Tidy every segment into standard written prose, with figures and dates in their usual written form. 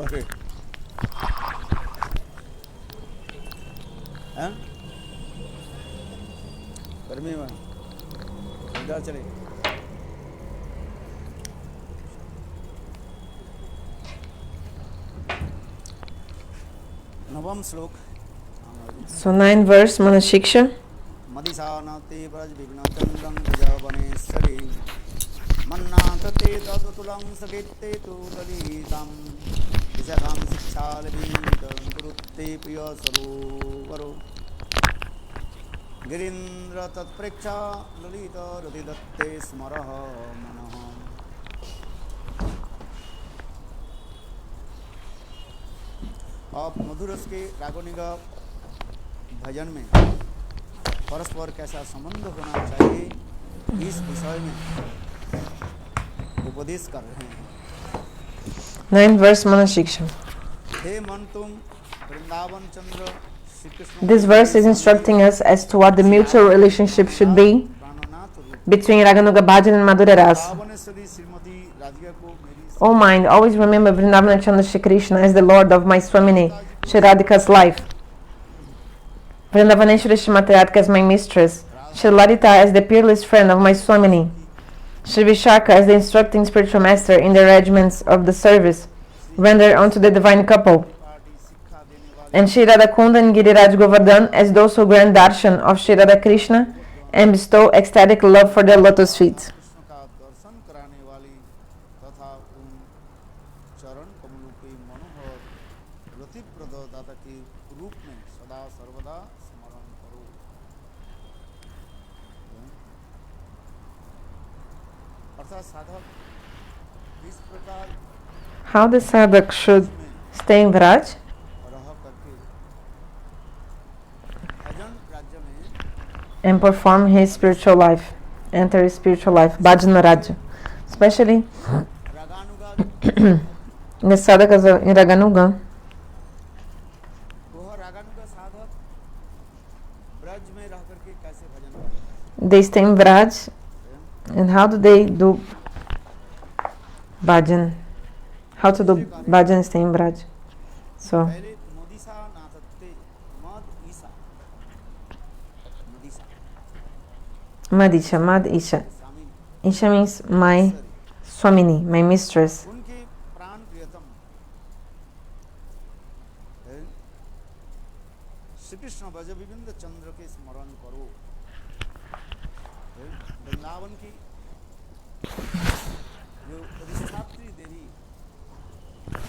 अरे हैं गर्मी में इधर चले नवम श्लोक So 9 verse Manashiksha. मदिशानते ब्रज विघ्न चंदं प्रजावनेश्वरी मन्नाथते तदतुलं सकेत्ते तु ललितं विशाखां शिक्षालवीतं कुरुते प्रिय सरोवरो गिरीन्द्र तत्प्रेक्षा ललित रतिदत्ते स्मरः मनः। अब मधुरस के रागोनिगा भजन में परस्पर कैसा संबंध होना चाहिए इस विषय में उपदेश कर रहे हैं। 9 verse Manashiksha. हे मन तुम वृंदावन चंद्र Shri Krishna. This verse is instructing us as to what the mutual relationship should be between Raganuga Bhajan and Madhura Ras. O mind, always remember Vrindavana Chandra Shri Krishna as the Lord of my Swamini, Shri Radhika's life. Vrindavaneshwari Shrimati Radhika as my mistress, Shri Lalita as the peerless friend of my Swamini, Shri Vishaka as the instructing spiritual master in the regiments of the service rendered unto the divine couple, and Shri Radha Kunda and Giriraj Govardhan as those who grant darshan of Shri Radha Krishna and bestow ecstatic love for their lotus feet. How the sadhak should stay in Vraj and perform his spiritual life, enter his spiritual life, Bhajana Rajya, especially the sadhakas in Raganuga. They stay in Vraj, and how do they do bhajan? How to do bhajan stay in Vraj? So Madisha, Mad Isha. Isha means my Swamini, my mistress.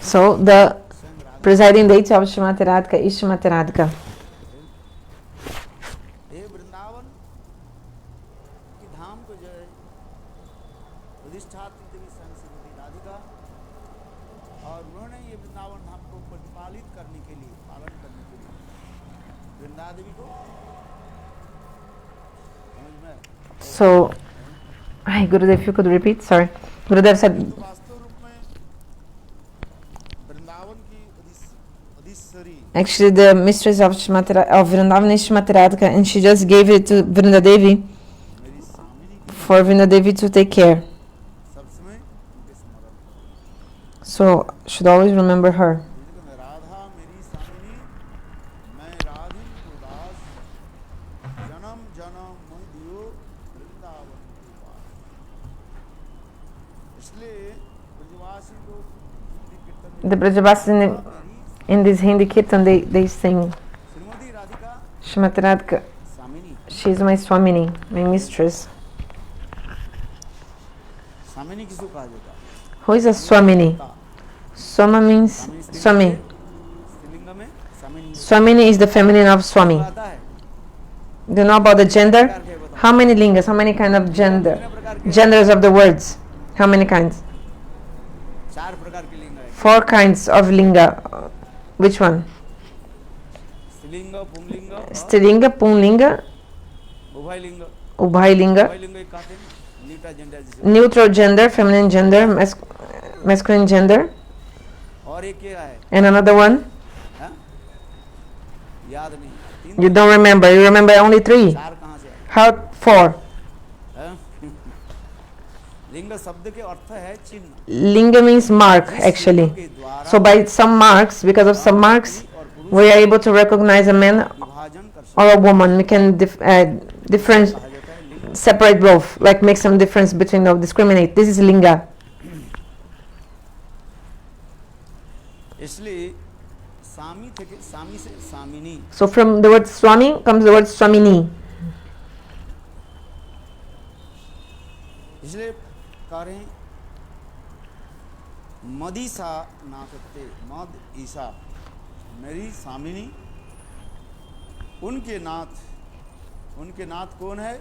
So the presiding deity of Shrimati Radhika is Shrimati Radhika. So, hi Gurudev, if you could repeat, sorry. Gurudev said, actually the mistress of Vrindavan is Shrimati Radhika, and she just gave it to Vrindadevi for Vrindadevi to take care. So, should always remember her. The Brajavasis in this Hindi Kirtan, they sing Shrimati Radhika, she is my Swamini, my mistress. Who is a Swamini? Swama means Swami. Swamini is the feminine of Swami. Do you know about the gender? How many lingas? How many kind of genders of the words? How many kinds? 4 kinds of linga. Which one? Strilinga, Pumlinga, Ubhailinga, neutral gender, feminine gender, masculine gender, and another one? You don't remember, you remember only 3. How 4? लिंग शब्द के अर्थ है चिन्ह। Linga means mark जिस actually. चिन्ह के द्वारा So by some marks, because of some marks, स्त्री और पुरुष we are able to recognize a man विभाजन कर or सकते a woman. We can difference, कहा जाता है लिंग। separate both, like make some difference between or discriminate. This is linga. इसलिए सामी थे सामी से सामिनी, So from the word swami comes the word swamini. इसलिए कह रहे हैं मदीसा नाथते, मद ईसा मेरी सामिनी, उनके नाथ कौन है?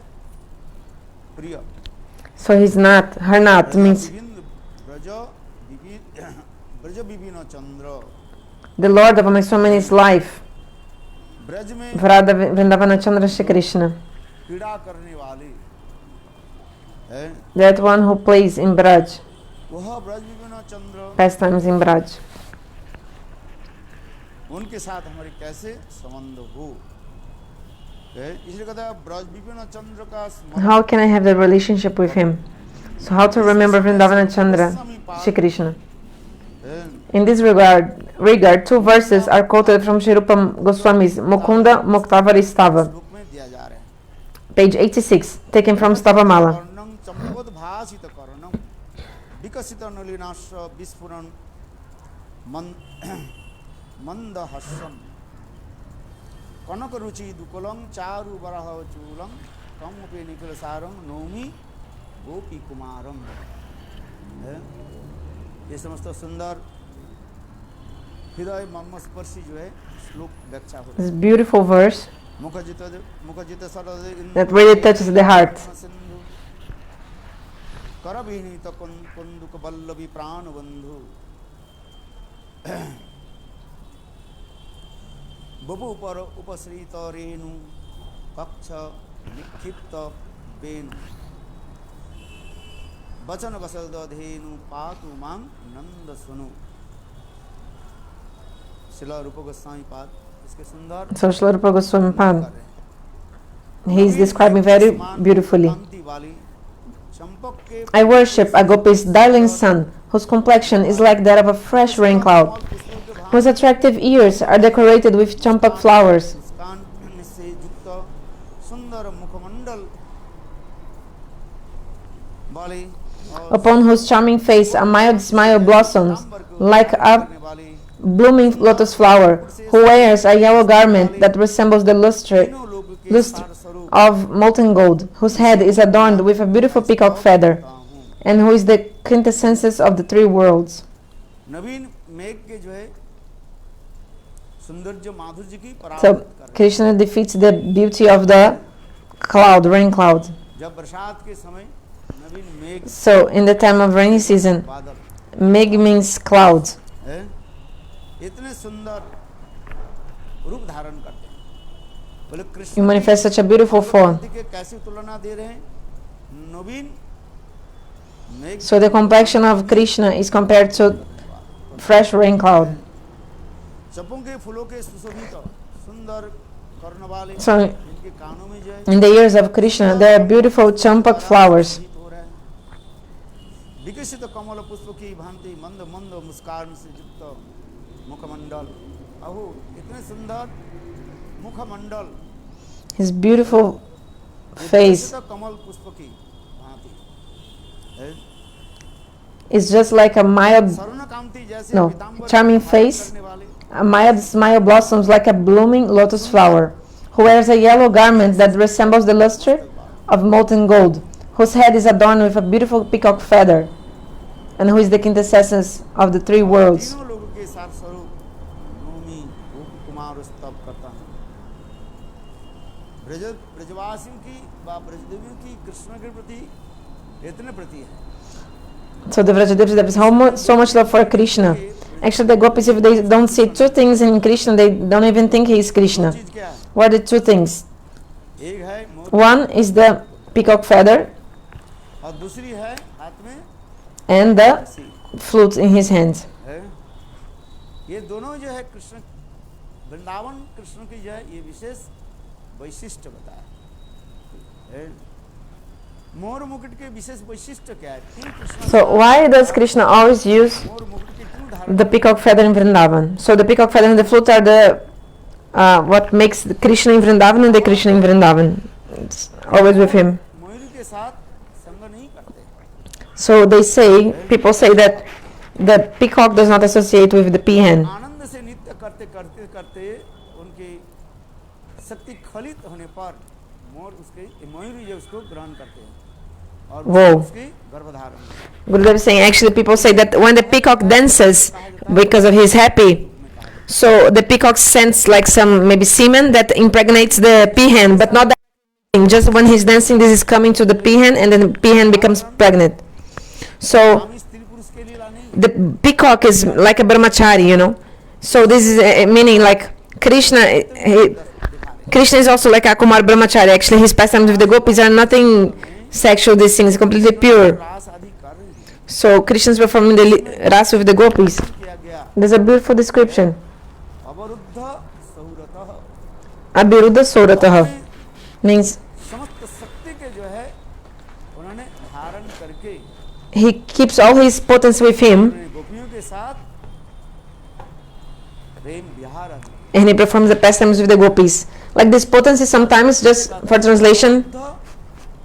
प्रिय। So his nath, her nath means Braj Vipin Chandra, the Lord of my Swamini's life. Braj में Vrada Vrindavana Chandra Shri Krishna. क्रीड़ा करने वाले है, That one who plays in Braj, वह ब्रज विपिन चंद्र, pastimes in Braj. उनके साथ हमारे कैसे संबंध हो? इसलिए कहता है ब्रज विपिन चंद्र का स्मरण, How can I have the relationship with him? So how to remember Vrindavana Chandra Shri Krishna? है, In this regard, two verses are quoted from Sri Rupa Goswami's Mukunda Muktavari Stava, श्लोक में दिया जा रहा है। page 86, taken from Stavamala. कर्णं चम्पोद्भासित कर्णं विकसित नलिनाश विस्फुरन् मंदहस्सन् कनक रुचि दुकुलं चारु बरह चूलं कमुपे निखिल सारं नौमि गोपी कुमारं। ये समस्त सुंदर हृदय मर्मस्पर्शी जो है श्लोक व्याख्या हो This beautiful verse मुखजित सरद that really touches the heart. Sindhu करविनीत कुंदुक Vallabhi प्राण बंधु बबू पर उपश्रित रेणु कक्ष निक्षिप्त वेणु वचन वसद धेनु पातु मां नंद सुनु। शिला रूप गोस्वामी पाद इसके सुंदर So Srila Rupa Goswami कर Pad, रहे हैं। he is describing very beautifully. कांति वाली चंपक के I worship a gopi's darling son, whose complexion is like that of a fresh rain cloud, whose attractive ears are decorated with champak flowers, मुस्कान से युक्त सुंदर मुखमंडल वाली और upon whose charming face a mild smile blossoms like a करने वाली blooming lotus flower, who wears a yellow garment that resembles the lustre तीनों लोग के lustre सार स्वरूप of molten gold, whose head is adorned with a beautiful peacock feather, होता हूँ। and who is the quintessence of the three worlds. नवीन मेघ के जो है सौंदर्य माधुर्य की पराकाष्ठा So कर रहे Krishna defeats the beauty of the cloud, rain cloud. हैं। जब बरसात के समय नवीन मेघ So in the time of rainy season, बादल Meg means cloud. है, इतने सुंदर रूप धारण करते हैं। बोले You Krishna manifest such a beautiful form. के कैसी तुलना दे रहे हैं? नवीन मेघ So the complexion of Krishna is compared to fresh rain cloud. चपों के फूलों के सुशोभित सुंदर कर्ण वाले So इनके कानों में जो है in the ears of Krishna, there are beautiful champak flowers. हो रहा है। विकसित कमल पुष्प की भांति मंद मंद मुस्कान से युक्त मुखमंडल, अहो इतने सुंदर मुखमंडल, His beautiful face विकसित कमल पुष्प की भांति है। is just like a mild, स्वर्ण जैसे No, पीताम्बर charming धारण face. करने वाले a mild smile blossoms like a blooming lotus flower, who wears a yellow garment that resembles the lustre of molten gold, whose head is adorned with a beautiful peacock feather, and who is the quintessence of the three worlds. तीनों लोगों के साथ स्वरूप नौमी गोपी कुमार स्तव करता है। ब्रजवासियों की व ब्रजदेवियों की कृष्ण के प्रति इतने प्रति है। So the Vrajadevas, there is so much love for Krishna. Actually, the gopis, if they don't see two things in Krishna, they don't even think he is Krishna. चीज क्या है? What are the two things? एक है मोर One is the peacock feather और दूसरी है हाथ में and the रस्सी flute in his hand. है। ये दोनों जो है कृष्ण वृंदावन कृष्ण की जो है ये विशेष वैशिष्ट बताया है। मोर मुकुट के विशेष वैशिष्ट्य क्या है? क्यों Krishna So why does Krishna always use मोर मुकुट के क्यों धारण the peacock feather in Vrindavan? So the peacock feather and the flute are the what makes Krishna in Vrindavan and the Krishna in Vrindavan. It's always with him. मयूर के साथ संग नहीं करते? So they say, people say that the peacock does not associate with the peahen. आनंद से नृत्य करते करते करते उनकी शक्ति खलित होने पर मोर उसके मयूर जो उसको ग्रहण करते हैं और Whoa. उसकी गर्भधारण Gurudev is saying, actually people say that when the peacock dances because of he's happy, so the peacock sends like some maybe semen that impregnates the peahen, but not that thing. Just when he's dancing, this is coming to the peahen and then the peahen becomes pregnant. So स्वामी स्त्री पुरुष के लिए नहीं the peacock is like a brahmachari, you know. So this is meaning like Krishna. Krishna is also like a Kumar brahmachari. Actually, his pastimes with the gopis are nothing sexual. These things completely pure. रास आदि कर रहे हैं So Krishna is performing the ras with the gopis. किया गया There's a beautiful description. अवरुद्ध सौरतः Abhiruddha Soratah means समस्त शक्ति के जो है उन्होंने धारण करके he keeps all his potency with him उन्होंने गोपियों के साथ प्रेम विहार आदि and he performs the pastimes with the gopis. Like this potency sometimes, just for translation,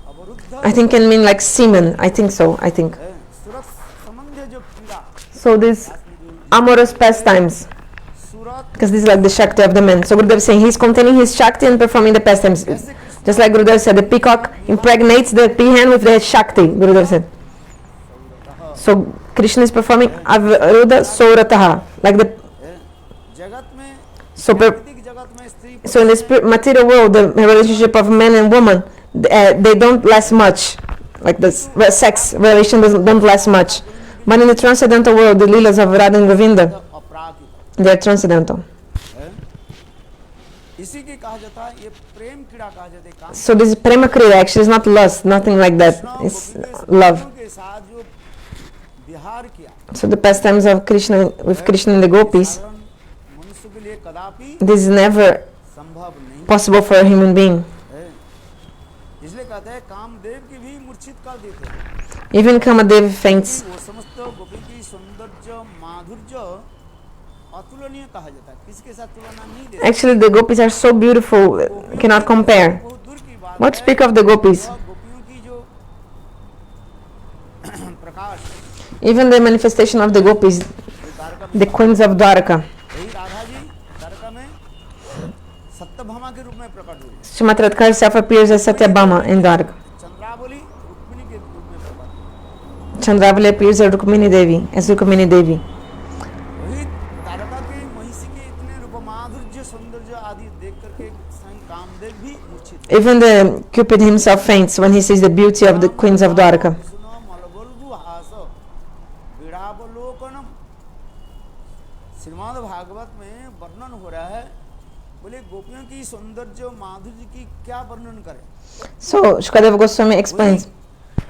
अवरुद्ध I think can mean like semen. I think so. I think. है सुरत संबंध जो क्रीड़ा So this amorous pastimes, Surat because this is like the Shakti of the man. So Gurudev is saying he's containing his Shakti and performing the pastimes. Just like Gurudev said, the peacock impregnates the peahen with the Shakti, Gurudev said. So Krishna is performing Avruddha Saurataha, like the जगत में so प्राकृतिक जगत में स्त्री so in the material world, the relationship of man and woman, they don't last much. Like this sex relation don't last much. But in the transcendental world, the leelas of Radha and Govinda, अपराकित they are transcendental. है इसी के कहा जाता है ये प्रेम क्रीड़ा कहा जाता है काम So this is prema kriya. Actually, it's not lust, nothing like that. It's love. के साथ जो विहार किया So the pastimes of Krishna with Krishna and the gopis, साधारण मनुष्य के लिए कदापि this is never संभव नहीं possible for a human being. है इसलिए कहते हैं कामदेव की भी मूर्छित कर देते हैं Even Kamadev faints. वो समस्त गोपी की सौंदर्य माधुर्य अतुलनीय कहा जाता है किसके साथ तुलना नहीं देते Actually, the gopis are so beautiful, cannot compare. बहुत दूर की बात What है speak of the gopis? और गोपियों की जो प्रकाश Even the manifestation of the gopis, Dwarka the queens of Dwarka. यही राधा जी द्वारका में सत्यभामा के रूप में प्रकट हुई Srimati Radhika herself appears as Satyabhama in Dwarka. Chandravali Rukmini के रूप में प्रकट हुई Chandravali appears as Rukmini Devi, वही द्वारका के महिषी के इतने रूप माधुर्य सौंदर्य आदि देख करके स्वयं कामदेव भी मूर्छित Even the Cupid himself faints when he sees the beauty of the queens of Dwarka. सुनो मलबोल्गु हास विड़ावलोकनम श्रीमद् भागवत में वर्णन हो रहा है बोले गोपियों की सौंदर्य माधुर्य की क्या वर्णन करें So Shukadeva Goswami explains,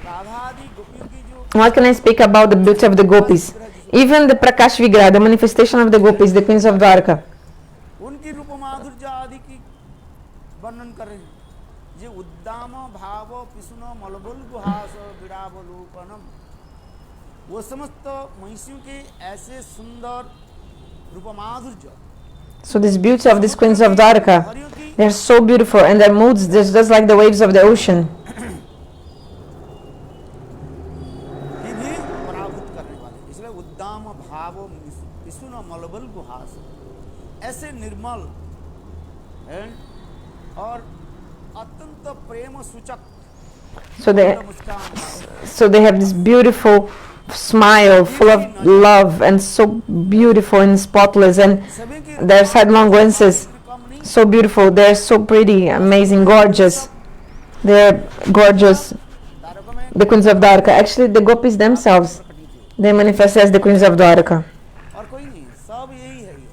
Radha आदि गोपियों की जो what can I speak about the beauty of the gopis? Even the Prakash Vigraha, the manifestation of the gopis, the queens of Dwarka. उनकी रूप माधुर्य आदि की वर्णन कर रहे हैं ये उद्दाम भाव पिसुन मलबोल्गु हास विड़ावलोकनम वो समस्त महिषियों के ऐसे सुंदर रूप माधुर्य So this beauty of these queens of Dwarka, they are so beautiful and their moods just like the waves of the ocean. की भी पराभूत करने वाले इसलिए उद्दाम भाव पिसुन मलबोल्गु हास ऐसे निर्मल हैं और अत्यंत प्रेम सूचक So they Muskan have this beautiful smile full of love and so beautiful and spotless, and सभी की their sidelong glances कम नहीं so beautiful. They're so pretty, amazing, gorgeous. They're gorgeous. Dwarka में The queens of Dwarka. Actually, the gopis themselves, प्रकट की they manifest as the queens of Dwarka. और कोई नहीं सब यही है ये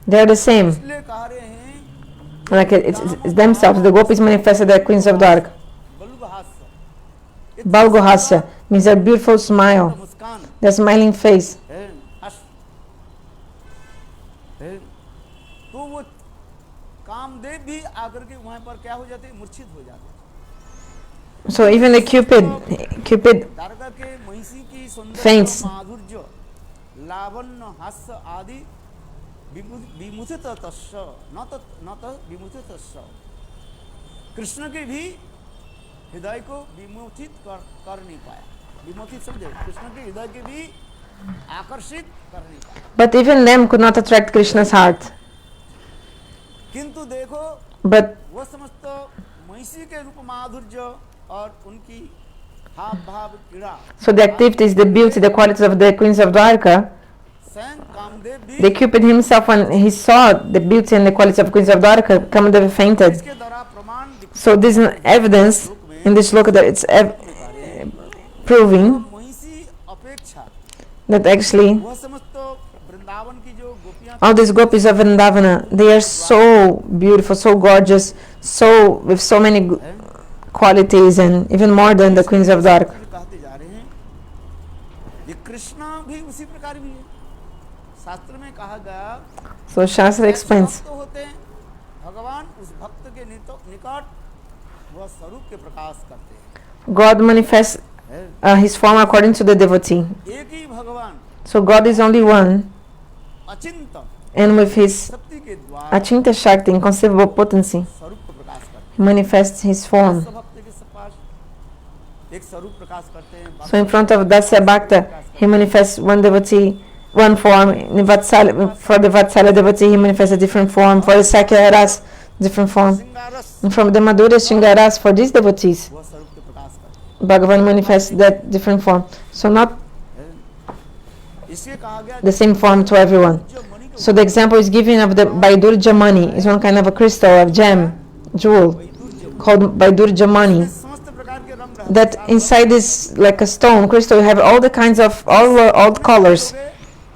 सब They're the same. इसलिए कह रहे हैं Like it's themselves. The gopis manifested as queens of Dwarka. बलुगहास्य Balgohasya means their beautiful smile, Muskan their smiling face. है हर्ष है तो वो कामदेव भी आकर के वहां पर क्या हो जाते मूर्छित हो जाते So even the Cupid तारका के महिषी की सौंदर्य faints. माधुर्य लावण्य हास्य आदि विमुचित तस्य न तो विमुचित तस्य कृष्ण के भी हृदय को विमोचित कर नहीं पाया। विमोचित समझे, कृष्ण के हृदय के भी आकर्षित कर नहीं पाया। But even them could not attract Krishna's heart. किंतु देखो But वो समस्त महिषी के रूप माधुर्य और उनकी हाव भाव क्रीड़ा so the activities, the beauty, the qualities of the queens of Dwarka, स्वयं कामदेव भी the Cupid himself, when he saw the beauty and the qualities of queens of Dwarka, Kamadev fainted. इसके द्वारा प्रमाण So this is an evidence in this look that it's proving महिषी अपेक्षा that actually वह समस्त वृंदावन की जो गोपियां all these gopis of Vrindavana, they are so beautiful, so gorgeous, so with so many qualities, and even more than the queens of Dwarka. कहते जा रहे हैं, ये कृष्ण भी उसी प्रकार भी है। शास्त्र में कहा गया So Shastra explains, भक्त होते हैं, भगवान उस भक्त के निकट वह स्वरूप के प्रकाश करते हैं। God manifests his form according to the devotee. एक ही भगवान So God is only one, अचिंत and with his शक्ति के द्वारा Achinta Shakti, inconceivable potency, स्वरूप को प्रकाश करते he manifests his form. हैं। भक्त के पास एक स्वरूप प्रकाश करते हैं। So in front of Dasya Bhakta, he manifests one devotee, one form. In Vatsala, for the Vatsala devotee, he manifests a different form. For the Sakya Ras, different form. सिंगारस And from the Madhurya Sringaras, for these devotees, वह स्वरूप के प्रकाश करते Bhagavan manifests that different form. So not हैं। इसलिए कहा गया the same form to everyone. जो मणि को So the example is given of the Baidurja money is one kind of a crystal, of gem, jewel, called Baidurja money. समस्त प्रकार के रंग रहते That हैं। inside is like a stone crystal, you have all the kinds of all the colors,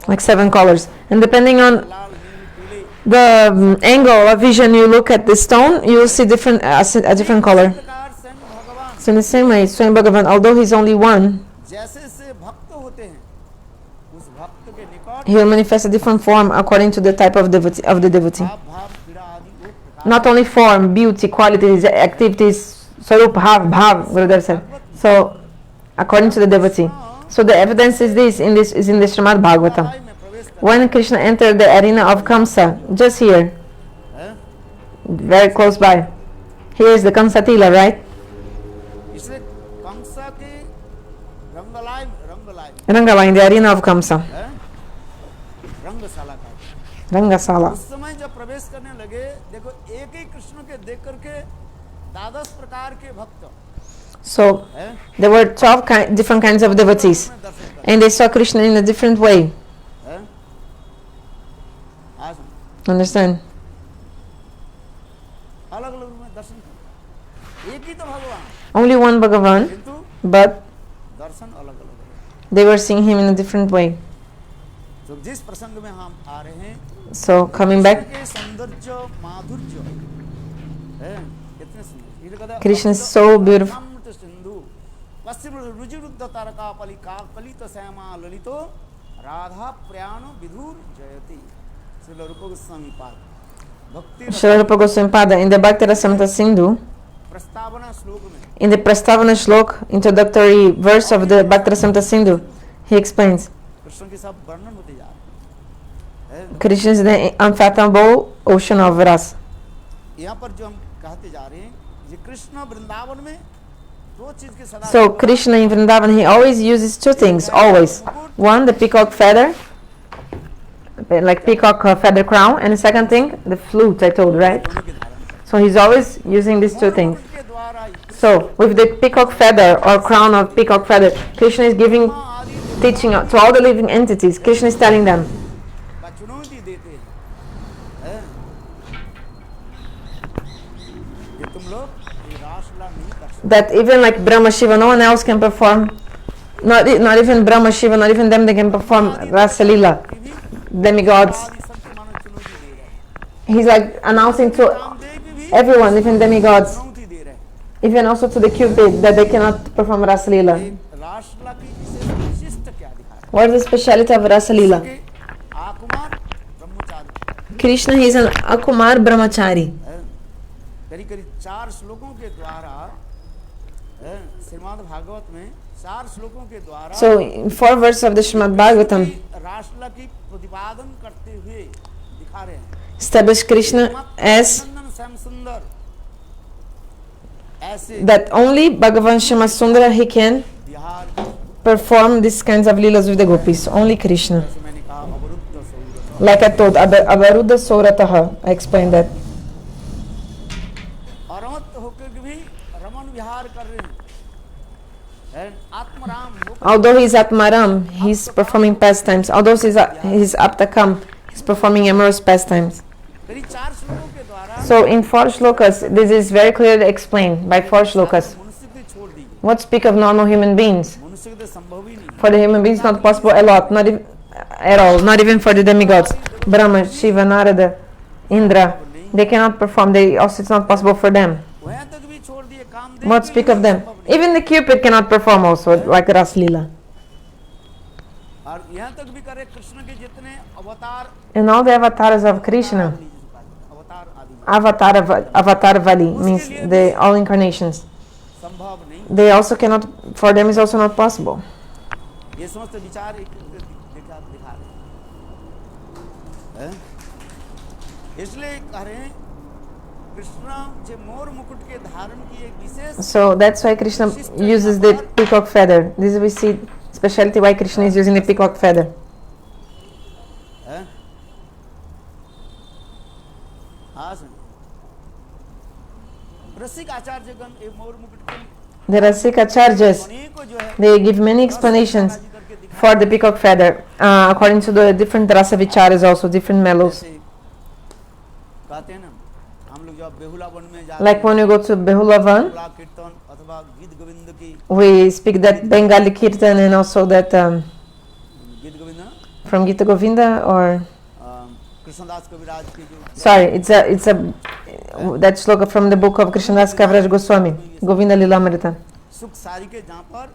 like 7 colors, and depending on लाल नील पीले the angle of vision you look at the stone, you will see different a different color. प्रकार स्वयं भगवान So in the same way, Swayam Bhagavan, although he's only one, जैसे से भक्त होते हैं, उस भक्त के निकट he will manifest a different form according to the type of devotee भाव भाव पीड़ा आदि वो प्रकाश not only form, beauty, qualities, activities, sarup, bhav, Gurudev said. So according to the devotee. So the evidence is in the Srimad Bhagavatam. में प्रवेश कर When Krishna entered the arena of Kamsa, just here, हैं। very close by, here is the Kamsa Tila, right? इसलिए कंसा के रंगलाई Rangala, in the arena of Kamsa, हैं, रंगशाला का Rangasala. उस समय जब प्रवेश करने लगे, देखो एक ही कृष्ण के देख करके द्वादश प्रकार के भक्त So हैं, there were 12 different kinds of devotees, में दर्शन कर and they saw Krishna in a different way. हैं। आज Understand? अलग अलग रूप में दर्शन कर, एक ही तो भगवान, Only one Bhagavan, किंतु but दर्शन अलग अलग है। they were seeing him in a different way. तो जिस प्रसंग में हम आ रहे हैं, So coming back, के सौंदर्य माधुर्य है, कितने सुंदर। ये कहता है, Krishna is so beautiful. अमृत सिंधु पश्चिम रुचिरुद्ध तारका पलिका कलित श्यामा ललितो राधा प्रयाण विधुर जयति। श्रील रूप गोस्वामी पाद भक्ति रस Srila Rupa Goswami Pada, in the Bhakti Rasamrita Sindhu, प्रस्तावना श्लोक में in the Prastavana Shlok, introductory verse of the Bhakti Rasamrita Sindhu, he explains, Krishna के सब वर्णन होते जा रहे हैं। Krishna is the unfathomable ocean of rasa. यहाँ पर जो हम कहते जा रहे हैं, ये कृष्ण वृंदावन में दो चीज के सदा So Krishna in Vrindavan, he always uses 2 things, always. One, the peacock feather, like peacock feather crown, and the second thing, the flute, I told, right? दोनों के धारण So he's always using these 2 things. के द्वारा ही So with the peacock feather or crown of peacock feather, Krishna is giving आदि teaching to all the living entities. Krishna is telling them का चुनौती देते हैं, कि तुम लोग ये रासलीला नहीं कर सकते। that even like Brahma Shiva, no one else can perform. Not even Brahma Shiva, not even them, they can perform Rasa Leela. कि भी Demigods. आदि सबके मानो चुनौती दे रहे हैं। He's like announcing to Kamadeva भी everyone, even demigods, चुनौती दे रहे हैं। even also to the Cupid, that they cannot perform Rasa Leela. ये रासलीला की विशिष्ट क्या दिखा रहा What is the speciality of Rasa है Leela? कि आकुमार ब्रह्मचारी Krishna, he is an Akumar Brahmachari. करीब करीब 4 श्लोकों के द्वारा श्रीमद् भागवत में 4 श्लोकों के द्वारा So, in 4 verses of the Srimad Bhagavatam, रासलीला की प्रतिपादन करते हुए दिखा रहे हैं। establish Krishna as नंदन श्याम सुंदर ऐसे that only Bhagavan Shyamasundara he can Bihar perform these kinds of leelas with the gopis. Only Krishna. जैसे मैंने कहा अवरुद्ध Saurabh Like I told, Avaruddha Saurataha, I explained that. अरमत होकर भी रमन विहार कर रहे हैं। आत्मराम होकर Although he's Atmaram, he's performing pastimes. Although he's Aptakam, he's performing amorous pastimes. करीब 4 श्लोकों के द्वारा So in 4 shlokas, this is very clearly explained by 4 shlokas. मनुष्य को छोड़ दीजिए, What speak of normal human beings? मनुष्य के तो संभव ही नहीं। For the human beings, not possible a lot, not even, at all, not even for the demigods. Brahma, Shiva, Narada, Indra, they cannot perform. It's not possible for them. वहाँ तक भी छोड़ दिए, कामदेव What के speak लिए of them? संभव नहीं। Even the Cupid cannot perform also, like Ras Leela. और यहाँ तक भी करे कृष्ण के जितने अवतार And all the avatars of Krishna, अवतार आदि Avatar Vali means the all incarnations. संभव नहीं। They also cannot, for them is also not possible. ये समस्त विचार एक दिखा रहे हैं। इसलिए कह रहे हैं कृष्ण जो मोर मुकुट के धारण की एक विशेष So that's why Krishna uses the peacock feather. This we see specialty why Krishna is using the peacock feather. है। हाँ सुन। रसिक आचार्यगण ये मोर मुकुट के The Rasik Acharyas, अनेकों जो है they give many explanations राजी करके दिखा for the peacock feather, according to the different rasa vicharas, also different mellows. जैसे कहते हैं ना हम लोग जब बेहुला वन में जाते Like when we go to Behulavan, बेहुला कीर्तन अथवा गीत गोविंद की we speak that Bengali Kirtan and also that गीत गोविंद ना from Gita Govinda, or Krishnadas कविराज की जो sorry, it's a that shloka from the book of Krishnadas Kaviraj Goswami, Govinda Lilamrita. सुख सारी के जहाँ पर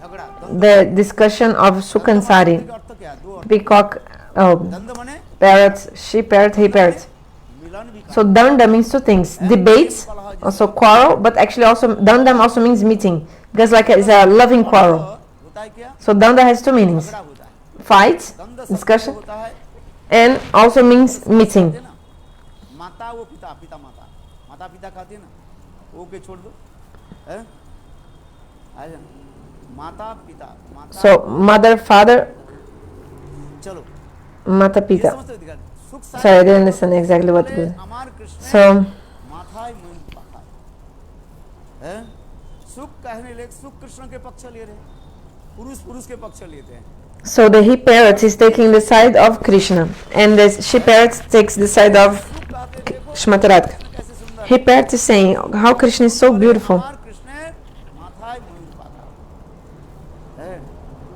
झगड़ा The discussion of Sukansari, का अर्थ क्या है? दो अर्थ। peacock, दंड बने parrots, she parrot, he parrot. मिलन भी So danda means 2 things: debates, also quarrel, but actually also danda also means meeting, because like it's a loving quarrel. होता है क्या So danda has 2 meanings: झगड़ा होता है fight, दंड शब्द discussion, होता है and also means meeting. कहते हैं ना माता वो पिता पिता माता माता पिता कहते हैं ना वो के छोड़ दो है आ जाना माता पिता माता So mother, father, चलो mata ये pita. समझते दिखा सुख सारी Sorry, I didn't understand exactly what it was. Amar Krishna So माथा ही मुंह पाखा है सुख कहने ले सुख कृष्ण के पक्ष ले रहे पुरुष पुरुष के पक्ष लेते हैं So the he parrot is taking the side of Krishna, and the she parrot takes the side of सुख कहते देखो Shrimati Radhika. कैसे सुंदर He parrot is saying how Krishna is so beautiful. अमार कृष्ण माथा ही मुंह पाखा है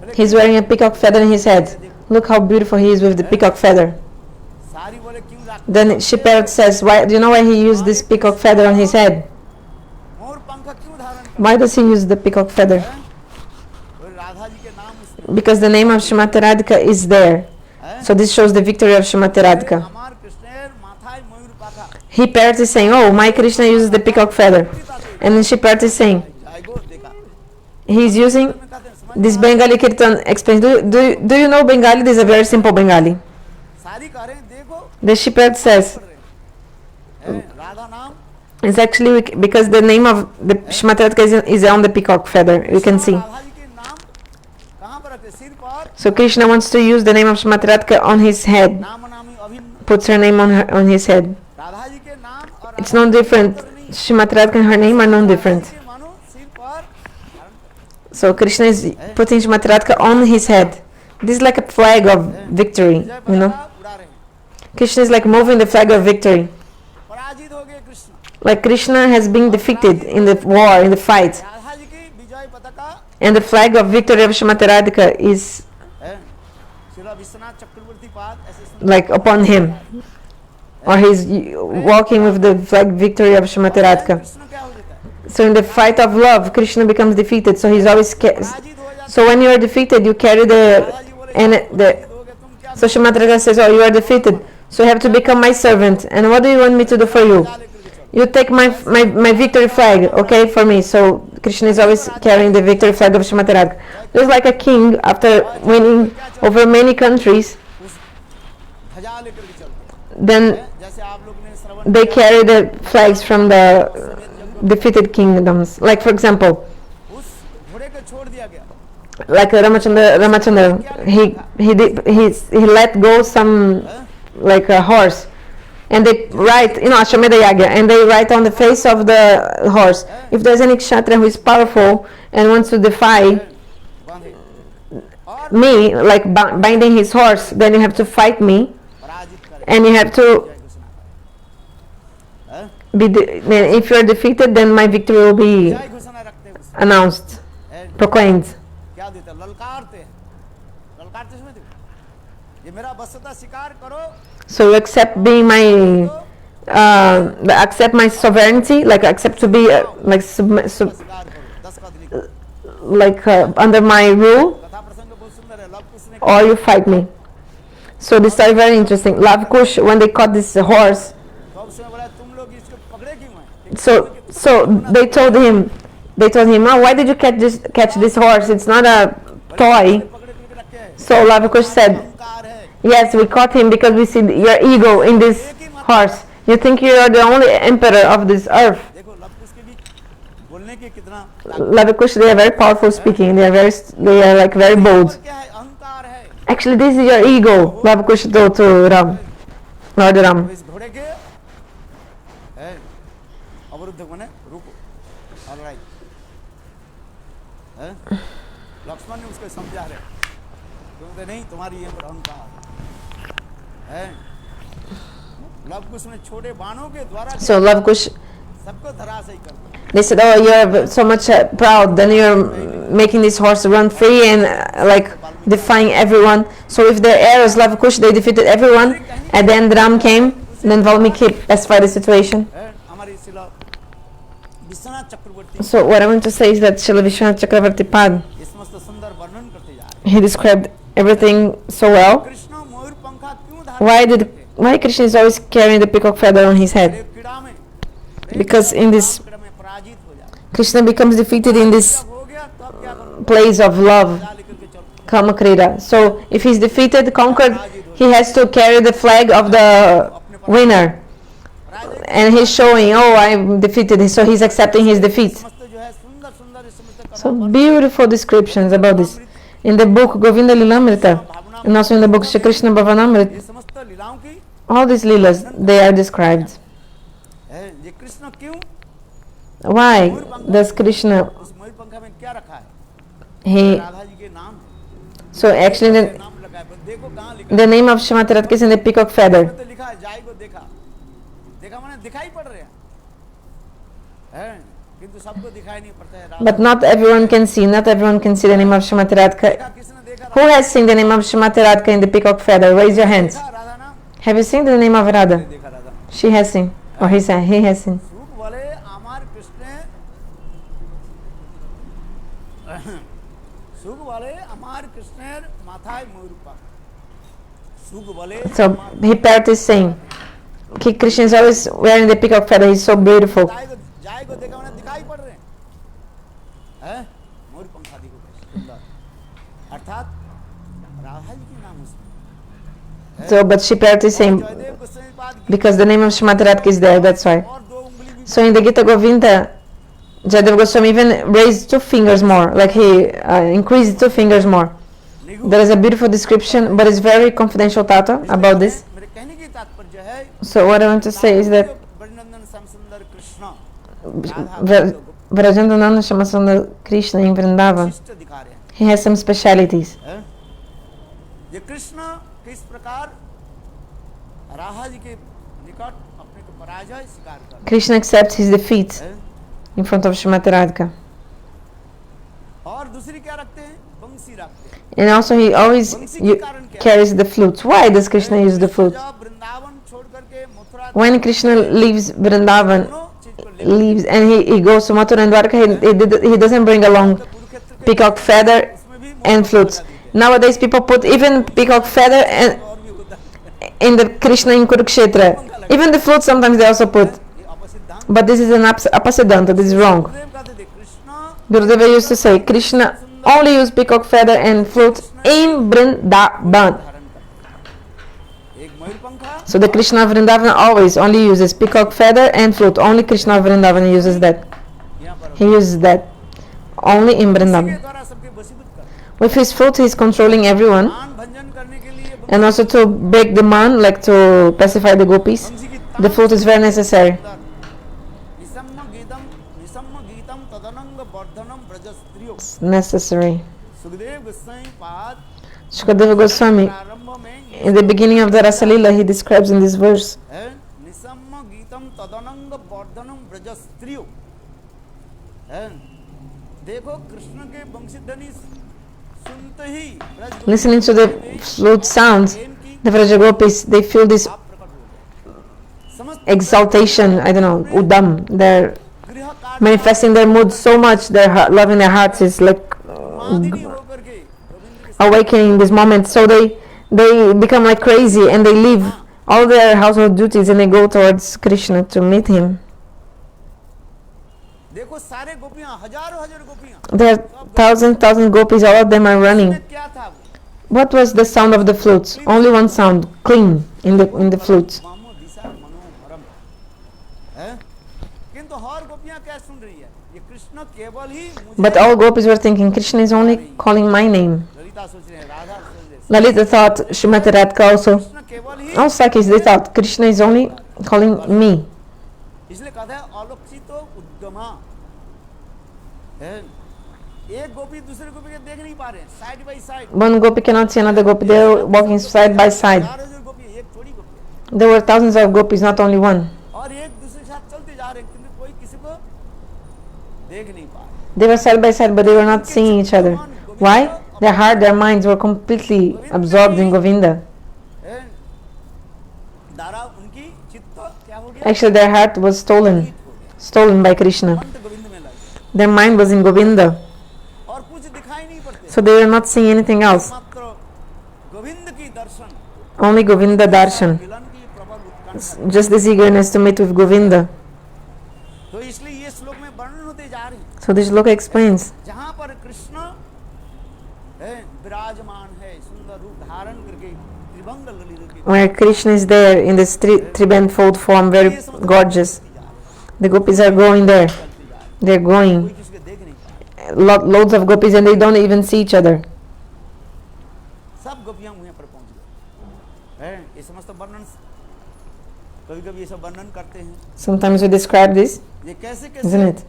बोले He's wearing a peacock feather in his head. Look how beautiful he is with the peacock feather. सारी बोले क्यों रख Then she parrot says, "Why? Do you know why he used this peacock feather on his head? मोर पंख क्यों धारण कर Why does he use the peacock feather? बोले राधा जी के नाम उसमें Because the name of Shrimati Radhika is there. है So this shows the victory of Shrimati Radhika." अमार कृष्ण माथा ही मयूर पाखा He parrot is saying, "Oh, my Krishna uses the peacock feather," and then she parrot is saying, जय गो देखा "He's using." में कहते हैं समझ This Bengali Kirtan explains. Do you know Bengali? This is a very simple Bengali. सारी कह रहे हैं देखो The shepherd says कर रहे हैं राधा नाम it's actually because the name of the Shrimati Radhika is on the peacock feather. You can see. Radha ji के नाम कहाँ पर रखे सिर पर So Krishna wants to use the name of Shrimati Radhika on his head. नाम नामी अभिन्न Puts her name on his head. Radha ji के नाम और It's no different. Shrimati Radhika and her name are no different. Radha ji के मानो सिर पर धारण कर- So Krishna is putting Shrimati Radhika on his head. This is like a flag of victory, जय you know. पताका उड़ा रहे हैं Krishna is like moving the flag of victory. पराजित हो गए Krishna Like Krishna has been defeated in the war, in the fight. Radha ji की विजय पताका And the flag of victory of Shrimati Radhika is है श्रीला विश्वनाथ चक्रवर्ती पाद ऐसे सुंदर like upon him. Or he's walking with the flag victory of Shrimati Radhika. Krishna क्या हो जाता है So in the fight of love, Krishna becomes defeated. So he's always पराजित हो जाता so when you are defeated, you carry है the Radha ji बोले and "पराजित the हो गए तुम क्या so Shrimati Radhika says, "Oh, you are defeated. So you have to become my servant. And what do you want me to do for you? क्या लेकर के चलो You take my victory flag, okay, for me." So Krishna is always carrying the victory flag of Srimati Radhika. Just like a king, after winning over many countries, उस ध्वजा लेकर के चलते हैं। then जैसे आप लोग ने श्रवण they carry the flags from the defeated kingdoms. Like for example, उस घोड़े को छोड़ दिया गया, like Ramachandra, he let go some like a horse, and they write, Ashwamedha Yagya, and they write on the face of the horse, if there's any kshatriya who is powerful and wants to defy बांधे और me, like binding his horse, then you have to fight me, पराजित करे, and you have to जय घोषणा करे। if you're defeated, then my victory will be जय घोषणा रखते हैं उससे, announced, proclaimed. क्या देते हैं? ललकारते हैं, ललकारते समझते हो? ये मेरा वस्त्रता स्वीकार करो, So you accept being my, accept my sovereignty, like accept to be like स्वीकार करो। 10 का लिखो, like under my rule, कथा प्रसंग बहुत सुंदर है। लव कुश ने or you fight me. So this is very interesting. Lav Kush, when they caught this horse, तो अब उसने बोला तुम लोग इसको पकड़े क्यों हैं? so they told him, oh, why did you catch this horse? It's not a toy. पकड़े करके रखे हैं, So Lav Kush said, अहंकार है, yes, we caught him because we see your ego in this horse. You think you are the only emperor of this earth. देखो love कुश के भी बोलने के कितना Lav Kush, they are very powerful speaking. They are like very bold. क्या है? अहंकार है। Actually, this is your ego. Lav Kush told to Ram, Lord Ram. तो इस घोड़े के है, अवरुद्ध बने, रुको, ऑलराइट, है? लक्ष्मण ने उसको समझा रहे, क्योंकि नहीं तुम्हारी ये पर अहंकार है। लव कुश ने छोटे बाणों के द्वारा So Lav Kush, सबको धराशायी कर दिया। they said, oh, you're so much proud. Then you're making this horse run free and like defying everyone. So if their heirs, Lav Kush, they defeated everyone. And then Ram came. Then Valmiki pacified the situation. है, हमारी शिला विश्वनाथ चक्रवर्ती So what I want to say is that Srila Vishwanath Chakravarti Pad, इस मस्त सुंदर वर्णन करते जा रहे he described everything so well. हैं। कृष्ण मयूर पंखा क्यों धारण Why Krishna is always carrying the peacock feather on his head? कीड़ा में Because in this, कीड़ा में पराजित हो जाता है। Krishna becomes defeated in this जब हो गया तब क्या करो? place of love, जा लेकर के चलो, Kama Krida. So if he's defeated, conquered, he has to carry the flag of the winner. पराजित And he's showing, oh, I'm defeated. So he's accepting his defeat. समस्त जो है सुंदर सुंदर इस समस्त कथा So beautiful descriptions about this. In the book Govinda Lilamrita, and also in the book Shri Krishna Bhavanamrita, ये समस्त लीलाओं की all these leelas, they are described. है। ये कृष्ण क्यों Why does Krishna, उस मयूर पंखा में क्या रखा है? he, राधा जी के नाम है, so actually नाम लगा है, बस देखो कहाँ लिखा the name of Shrimati Radhika is in the peacock है। feather. तो लिखा है जाई को देखा, देखा माने दिखाई पड़ रहे हैं, किंतु सबको दिखाई नहीं पड़ता है। Radha But not everyone can see, not everyone can see the name of Shrimati Radhika. देखा, किसने देखा? Who has seen the name of Shrimati Radhika in the peacock feather? Raise your hands. देखा राधा नाम? Have you seen the name of Radha? देखा Radha. She has seen, or he has seen. सुख वाले आमार कृष्ण, सुख वाले आमार कृष्णेर माथाय मयूर पंख, सुख वाले So he parrot is saying, Krishna is always wearing the peacock feather. He's so beautiful. जाए को देखा मैंने दिखाई पड़ रहे हैं, मयूर पंखा देखो कैसे सुंदर, अर्थात राधा जी के नाम उसमें, So, but she parrot is saying, Jaydev Goswami पाद की because the name of Shrimati Radhika is there, that's why. और दो उंगली भी So in the Gita Govinda, Jayadev Goswami even raised 2 fingers more, like he increased 2 fingers more. निगु There is a beautiful description, but it's very confidential tata about this. मेरे कहने की तात्पर्य है So what I want to say is that वर्णनंदन Shyam सुंदर Krishna Vrajandananda Shamasundar Krishna in Vrindavan, विशिष्ट दिखा रहे हैं, he has some specialities. ये कृष्ण किस प्रकार राधा जी के निकट अपने को पराजय स्वीकार कर Krishna accepts his defeat रहे हैं। in front of Shrimati Radhika. और दूसरी क्या रखते हैं? बंसी रखते हैं। And also he always carries the flute. Why does Krishna use the flute? जब वृंदावन छोड़ करके Mathura When Krishna leaves Vrindavan, दोनों चीज को ले leaves and he goes to Mathura and Dwarka, he doesn't bring along Kurukshetra के peacock feather उसमें भी and flutes. Nowadays people put even peacock feather and और भी होता है। in the Krishna in Kurukshetra. Even the flute sometimes they also put. ये अपसिद्धांत But this is an apasiddhanta, this is wrong. प्रेम कहते थे Krishna Gurudeva used to say, Krishna only used peacock feather and flute in Vrindavan. धारण करता है। एक मयूर पंखा So the Krishna of Vrindavan always only uses peacock feather and flute. Only Krishna of Vrindavan uses that. यहाँ पर He uses that only in इसी के Vrindavan. द्वारा सबके वशीभूत करता With his flute, he is controlling everyone, है। मान भंजन करने के लिए and also to break the man, like to pacify the gopis. बंसी की The flute is very necessary. निसम्म GITAM तदनंग वर्धनम Braj स्त्रियो It's necessary. सुखदेव गोस्वामी पाद Shukadeva Goswami, प्रारंभ में in the beginning of the Rasalila, he describes in this verse, है निसम्म गीतम तदनंग वर्धनम ब्रज स्त्रियो है। देखो कृष्ण के वंशीध्वनि सुनते ही Braj listening to the flute sounds, की the Vrajagopis, they feel this आप प्रकट हो गए। समस्त exaltation, I don't know, udam, they're गृह कार्य manifesting their mood so much, their love in their hearts is like मादिनी होकर के गोविंद के awakening in this moment. So they become like crazy and they leave all their household duties and they go towards Krishna to meet him. देखो सारे गोपियां हजारों हजार गोपियां There are thousand gopis, all of them are running. इसमें क्या था वो What was the sound of the flute? Only one sound, clean in the flute. मामो दिशा मनोहरम है। किंतु और गोपियां क्या सुन रही है ये कृष्ण केवल ही मुझे But all gopis were thinking, Krishna is only calling my name. Lalita सोच रहे हैं राधा सोच रहे हैं Lalita thought, Srimati Radhika also. Krishna केवल ही All Sakis, they thought, Krishna is only calling me. इसलिए कहता है अलक्षितो उद्गमा है। एक गोपी दूसरे गोपी के देख नहीं पा रहे हैं side by side One gopi cannot see another gopi, they are walking side by side. हजारों जो गोपी है, एक थोड़ी गोपी है। There were thousands of gopis, not only one. और एक दूसरे के साथ चलते जा रहे हैं किंतु कोई किसी को देख नहीं पा रहा। They were side by side, but they were not seeing each other. Why? Their heart, their minds were completely absorbed in Govinda. है। दारा उनकी चित्त क्या हो गया Actually, their heart was stolen by Krishna. अंत गोविंद में लग गया Their mind was in Govinda, और कुछ दिखाई नहीं पड़ते so they were not seeing anything else. मात्र गोविंद की दर्शन Only Govinda darshan. मिलन की प्रबल उत्कंठा। Just this eagerness to meet with Govinda. तो इसलिए ये श्लोक में वर्णन होते जा रहे हैं So this shloka explains, जहाँ पर कृष्ण है विराजमान है सुंदर रूप धारण करके त्रिभंग ललित के where Krishna is there in this three-band-fold form, very gorgeous. The gopis are going there. They're कोई going. किसी को देख नहीं पा रहा। Loads of gopis and they don't even see each other. सब गोपियां वहां पर पहुंच गए हैं। ये समस्त वर्णन कभी कभी ये सब वर्णन करते हैं Sometimes we describe this, ये कैसे isn't कैसे it?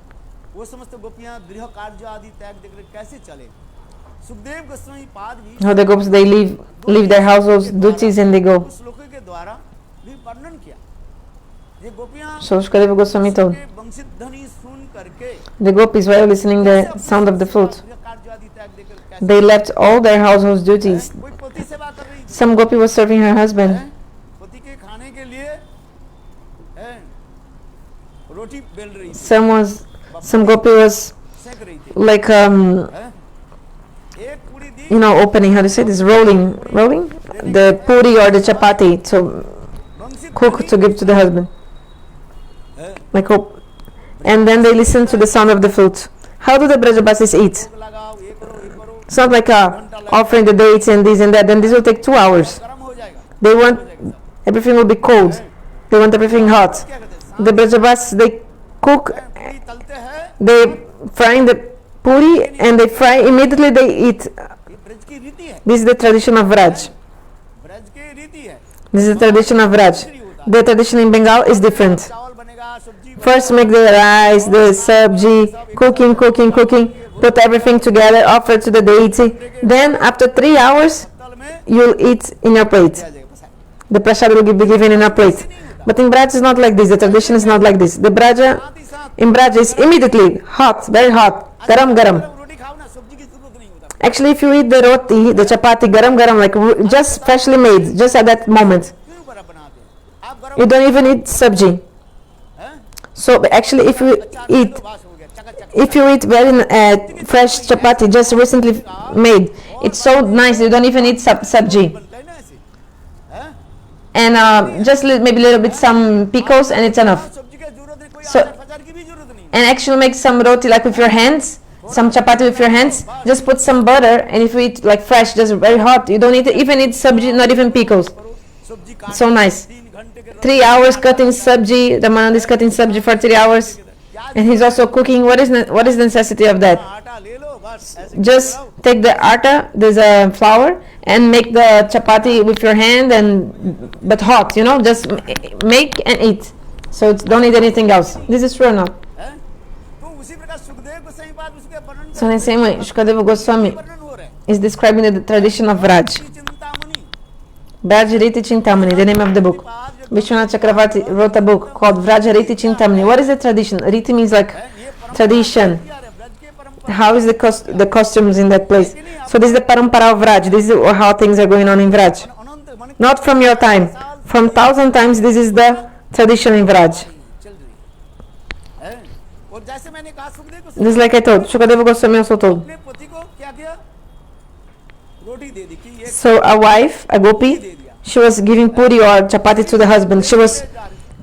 वो समस्त गोपियां गृह कार्य आदि त्याग देकर कैसे चले। सुखदेव गोस्वामी पाद भी How the gopis, they leave their households duties and they go. उस श्लोक के द्वारा भी वर्णन किया। ये गोपियां So Shukadeva Goswami told, के वंशीध्वनि सुन करके the gopis, while listening the sound of the flute, गृह कार्य आदि त्याग देकर कैसे they left all their household duties. कोई पति सेवा कर रही थी Some gopi was serving her husband. हैं? पति के खाने के लिए हैं? रोटी बेल रही थी Some gopi was सेक रही थी like हैं? एक पूरी दी opening, how to say this, rolling the puri or the chapati to Banshi cook to give to the husband, है? like and then they listen to the sound of the flute. How do the Brajabasis eat? भोग लगाओ ये करो ये करो It's not like offering the dates and this and that. Then this will take 2 hours. गर्म हो जाएगा They want everything will be cold. They want everything hot. क्या कहते हैं The Brajabas, they cook, पूरी तलते हैं they frying the puri and they fry immediately. They eat. ये ब्रज की रीति है This is the tradition of Vraj. Braj की रीति है This is the tradition of Vraj. The tradition in Bengal is different. चावल बनेगा सब्जी First make the rice, the sabji, cooking, put everything together, offer to the deity. Then after 3 hours, तल में you'll eat in your plate. आ जाएगा बस The prasad will be given in a plate. But in Braj is not like this. The tradition is not like this. The Braja साथ ही साथ in Braj is immediately hot, very hot, garam garam. रोटी खाओ ना सब्जी की जरूरत नहीं होता Actually, if you eat the roti, the chapati, garam garam, like just freshly made, just at that moment, क्यों बड़ा बनाते हैं आप गरम you don't even eat sabji. हैं So actually, if you eat, बास हो गया चका if you eat very fresh chapati, just recently made, it's so nice. You don't even eat sabji, बनता है ना ऐसे हैं and just maybe a little bit some pickles, and it's enough. सब्जी की जरूरत नहीं कोई So- आचार फजार की भी जरूरत नहीं And actually, make some roti like with your hands, some chapati with your hands, just put some butter, and if you eat like fresh, just very hot, you don't even eat sabji, not even pickles. सब्जी काट So nice. 3 घंटे के 3 hours cutting sabji, Ramanand is cutting sabji for 3 hours, and he's also cooking. What is the necessity of that? आटा ले लो बस ऐसे Just take the atta, there's a flour, and make the chapati with your hand, but hot, just make and eat. So don't need anything else. This is true or not? हैं? तो उसी प्रकार सुखदेव गोस्वामी बात उसके वर्णन So in the same way, Shukadeva Goswami वर्णन हो रहे हैं is describing the tradition of Vraj. Chintamani Vrajariti Chintamani, the name of the book. Vishwanath Chakravarti wrote a book called Vrajariti Chintamani. What is the tradition? Riti means like tradition. Braj के परंपरा How is the costumes in that place? So this is the parampara of Vraj. This is how things are going on in Vraj. अनंत मन Not from your time. From 1,000 times, this is the tradition in Vraj. चल रही है और जैसे मैंने कहा सुखदेव को This is like I told. Shukadeva Goswami also told. अपने पति को क्या किया रोटी दे दी कि ये So a wife, a gopi, she was giving puri or chapati to the husband. She was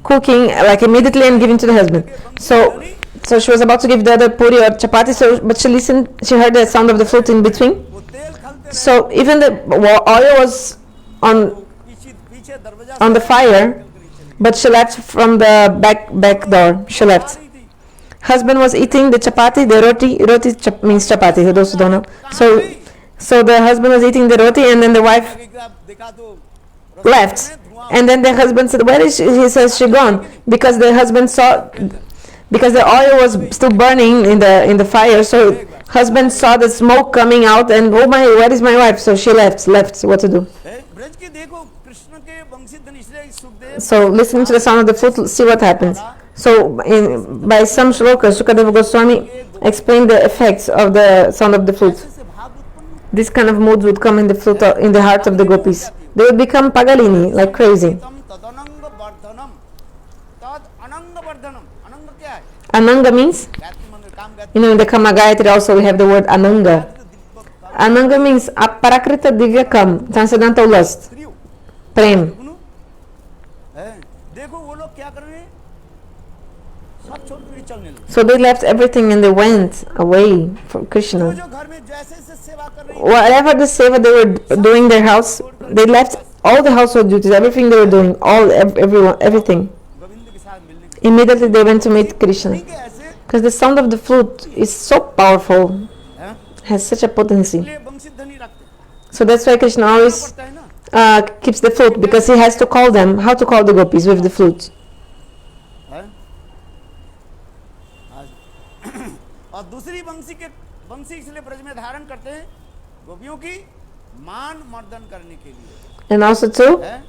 cooking like immediately and giving to the husband. So she was about to give the other puri or chapati. So but she listened. She heard the sound of the flute in between. वो तेल खलते रहे So even the oil was on पीछे दरवाजा on the fire, but she left from the back door. She left. रही थी Husband was eating the chapati, the roti. Roti means chapati. For those who don't know. So the husband was eating the roti, and then the wife देखा तो left, and then the husband said, "Where is she?" He says, "She gone," because the husband saw, because the oil was still burning in the fire. So husband saw the smoke coming out, and oh my, where is my wife? So she left. What to do? Braj के देखो कृष्ण के वंशीधर इसलिए Sukhdev So listening to the sound of the flute, see what happens. So by some shlokas, Shukadeva Goswami explained the effects of the sound of the flute. से भाव उत्पन्न This kind of moods would come in the flute, in the heart of the gopis. They would become pagalini, like crazy. तम तदनंग वर्धनम तद अनंग वर्धनम अनंग क्या है Ananga means, Gayatri मंत्र काम Gayatri in the Kama Gayatri also we have the word Ananga. Ananga means Aparakrita Divyakam, transcendental lust, स्त्रियों prem. सुनो है देखो वो लोग क्या कर रहे हैं सब छोड़ कर चलने लगे So they left everything and they went away from वो Krishna. जो घर में जैसे से सेवा कर रही Whatever the seva they were doing in their house, they left all the household duties, everything they were doing, everyone, everything. Govind के साथ मिलने के Immediately they went to meet Krishna. नहीं कि ऐसे Because the sound of the flute is so powerful, हैं has such a potency. इसलिए वंशीधर नहीं रखते So that's why Krishna always पड़ता है ना keeps the flute, because he has to call them, how to call the gopis with the flute. हैं? और दूसरी वंशी इसलिए ब्रज में धारण करते हैं गोपियों की मान मर्दन करने के लिए And also to हैं?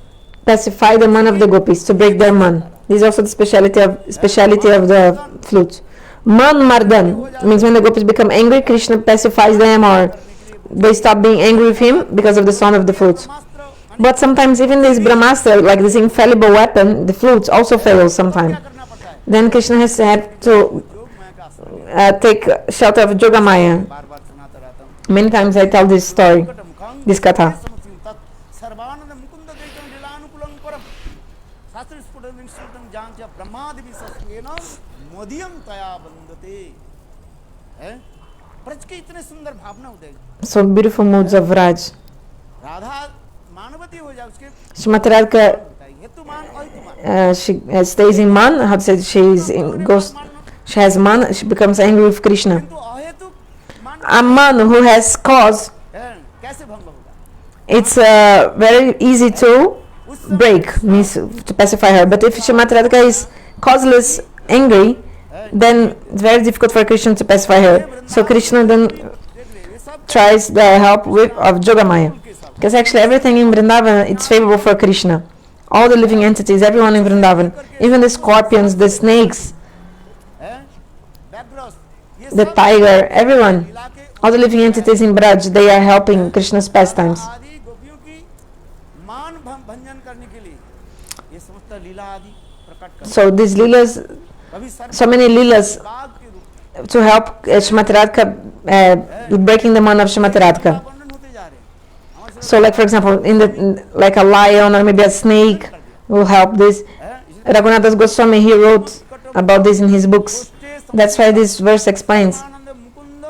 pacify the man of the gopis, to break their man. This is also the speciality of the flute. Man mardan means when the gopis become angry, Krishna pacifies them, or they stop being angry with him because of the sound of the flute. Brahmastra But sometimes even this brahmastra, like this infallible weapon, the flutes also fails sometimes. क्या करना पड़ता है Then Krishna has to योग मैं का आश्रय take shelter of Jogamaya. बार बार सुनाता रहता हूँ Many times I tell this story, मुखं this katha. सर्वानंद मुकुंद दैतं लीलानुकूलं परम शास्त्र स्फुटं विंशुतं जांच ब्रह्मादि विसस्येन मोदियं तया वंदते हैं ब्रज के इतने सुंदर भावना उदय So beautiful moods of Raj. Radha Manvati हो जाए उसके Srimati Radhika, हेतुमान अहितुमान she stays in man. How to say, she has man. She becomes angry with Krishna. किंतु अहेतुक मान A man who has cause, है कैसे भंग होगा it's very easy to break, means to pacify her. But if Srimati Radhika is causeless angry, then it's very difficult for Krishna to pacify her. So Krishna then देख ले ये सब tries the help of Jogamaya. Because actually everything in Vrindavan, it's favorable for Krishna. All the living entities, everyone in Vrindavan, even the scorpions, the snakes, है background ये the tiger, everyone, लीला के all the living entities in Braj, they are helping Krishna's pastimes. आदि गोपियों की मान भंजन करने के लिए ये समस्त लीला आदि प्रकट कर So these leelas, कभी सर्प so many leelas बाघ के रूप to help Srimati Radhika, breaking the man of Srimati Radhika. में वर्णन होते जा रहे हैं हमारे So like for example, like a lion or maybe a snake will help this. है इसलिए Raghunath Goswami, he wrote about this in his books. That's why this verse explains. आनंद मुकुंद